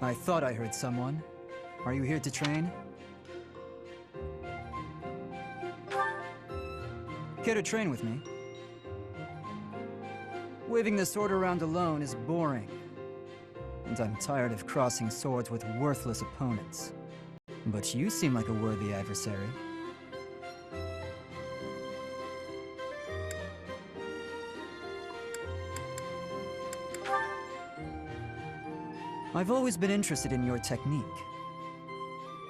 I thought I heard someone. Are you here to train? Care to train with me? Waving the sword around alone is boring. And I'm tired of crossing swords with worthless opponents. But you seem like a worthy adversary. I've always been interested in your technique.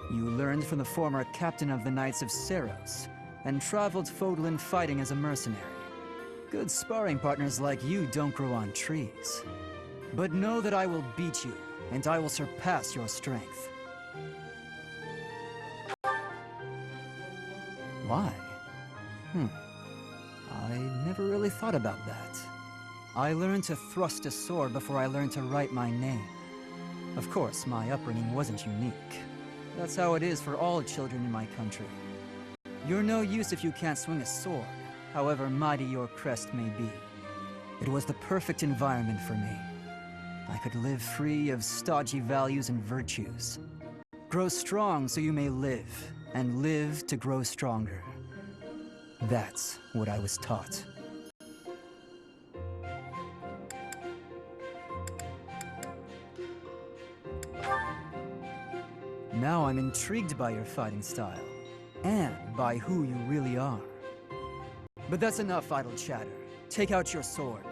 You learned from the former captain of the Knights of Seros, and traveled Fodlan fighting as a mercenary. Good sparring partners like you don't grow on trees. But know that I will beat you, and I will surpass your strength. Why? I never really thought about that. I learned to thrust a sword before I learned to write my name. Of course, my upbringing wasn't unique. That's how it is for all children in my country. You're no use if you can't swing a sword, however mighty your crest may be. It was the perfect environment for me. I could live free of stodgy values and virtues. Grow strong so you may live, and live to grow stronger. That's what I was taught. Now I'm intrigued by your fighting style, and by who you really are. But that's enough idle chatter. Take out your sword.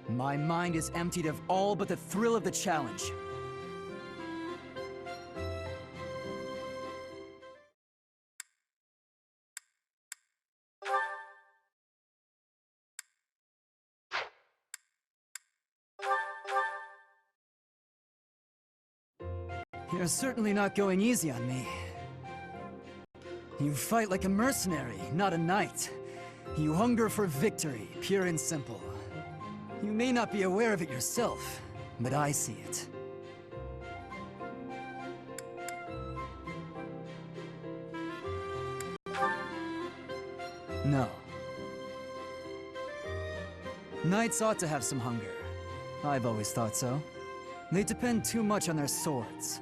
My mind is emptied of all but the thrill of the challenge. You're certainly not going easy on me. You fight like a mercenary, not a knight. You hunger for victory, pure and simple. You may not be aware of it yourself, but I see it. No. Knights ought to have some hunger. I've always thought so. They depend too much on their swords.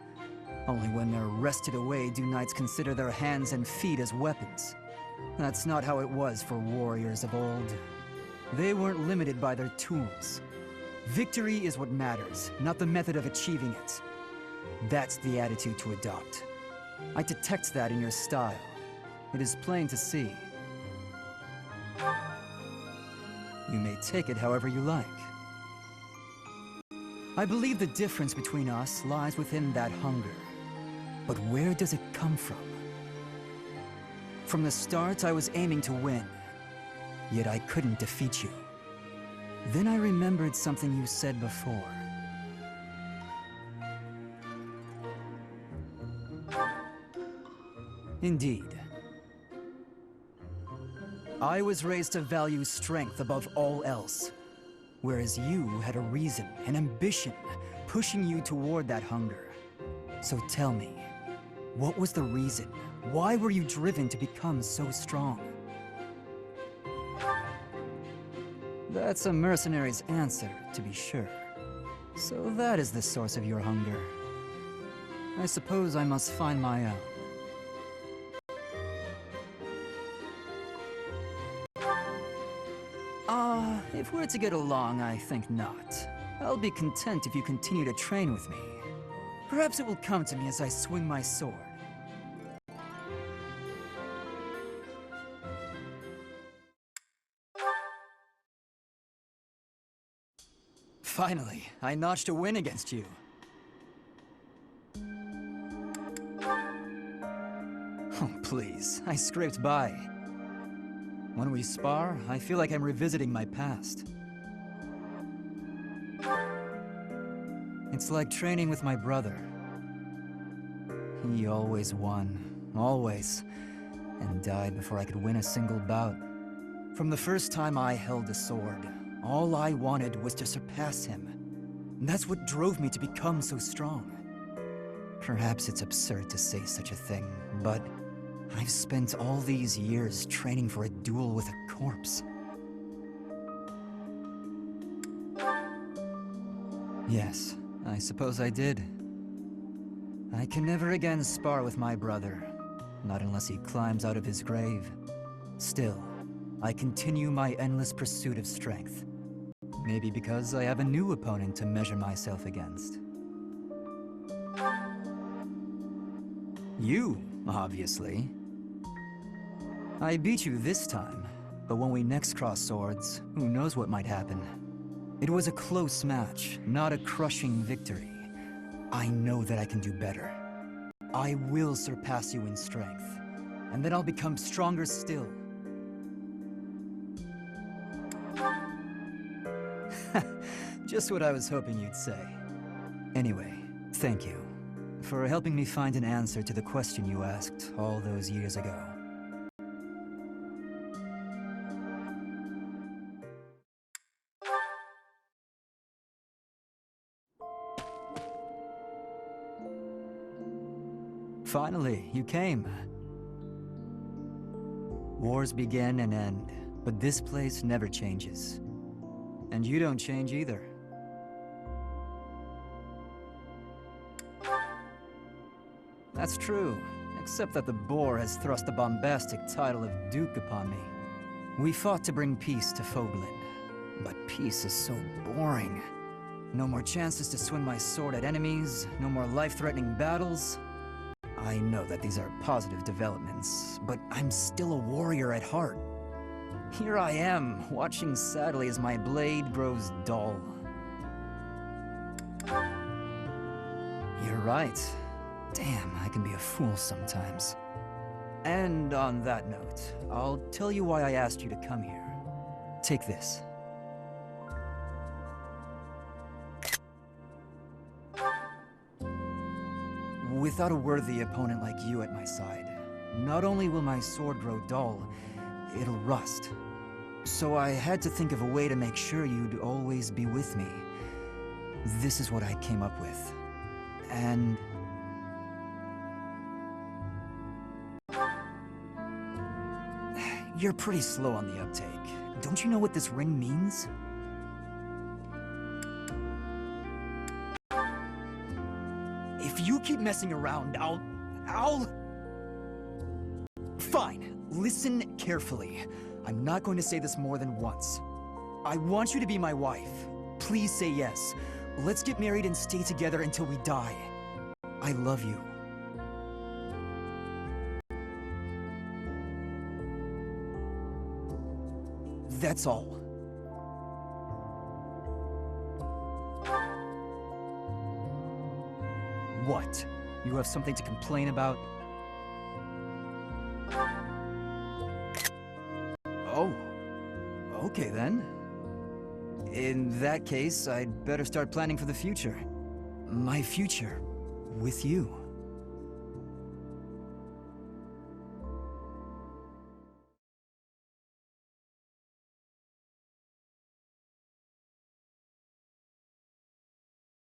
Only when they're wrested away do knights consider their hands and feet as weapons. That's not how it was for warriors of old. They weren't limited by their tools. Victory is what matters, not the method of achieving it. That's the attitude to adopt. I detect that in your style. It is plain to see. You may take it however you like. I believe the difference between us lies within that hunger. But where does it come from? From the start, I was aiming to win. Yet I couldn't defeat you. Then I remembered something you said before. Indeed. I was raised to value strength above all else. Whereas you had a reason, an ambition, pushing you toward that hunger. So tell me, what was the reason? Why were you driven to become so strong? That's a mercenary's answer, to be sure. So that is the source of your hunger. I suppose I must find my own. If we're to get along, I think not. I'll be content if you continue to train with me. Perhaps it will come to me as I swing my sword. Finally, I notched a win against you. Oh, please, I scraped by. When we spar, I feel like I'm revisiting my past. It's like training with my brother. He always won, always, and died before I could win a single bout. From the first time I held the sword, all I wanted was to surpass him. And that's what drove me to become so strong. Perhaps it's absurd to say such a thing, but I've spent all these years training for a duel with a corpse. Yes, I suppose I did. I can never again spar with my brother, not unless he climbs out of his grave. Still, I continue my endless pursuit of strength. Maybe because I have a new opponent to measure myself against. You, obviously. I beat you this time, but when we next cross swords, who knows what might happen. It was a close match, not a crushing victory. I know that I can do better. I will surpass you in strength, and then I'll become stronger still. Just what I was hoping you'd say. Anyway, thank you for helping me find an answer to the question you asked all those years ago. Finally, you came. Wars begin and end, but this place never changes. And you don't change either. That's true, except that the boar has thrust the bombastic title of Duke upon me. We fought to bring peace to Foglin, but peace is so boring. No more chances to swing my sword at enemies, no more life-threatening battles. I know that these are positive developments, but I'm still a warrior at heart. Here I am, watching sadly as my blade grows dull. You're right. Damn, I can be a fool sometimes. And on that note, I'll tell you why I asked you to come here. Take this. Without a worthy opponent like you at my side, not only will my sword grow dull, it'll rust. So I had to think of a way to make sure you'd always be with me. This is what I came up with. And... you're pretty slow on the uptake. Don't you know what this ring means? If you keep messing around, I'll... Fine. Listen carefully. I'm not going to say this more than once. I want you to be my wife. Please say yes. Let's get married and stay together until we die. I love you. That's all. What? You have something to complain about? Oh. Okay then. In that case, I'd better start planning for the future. My future with you.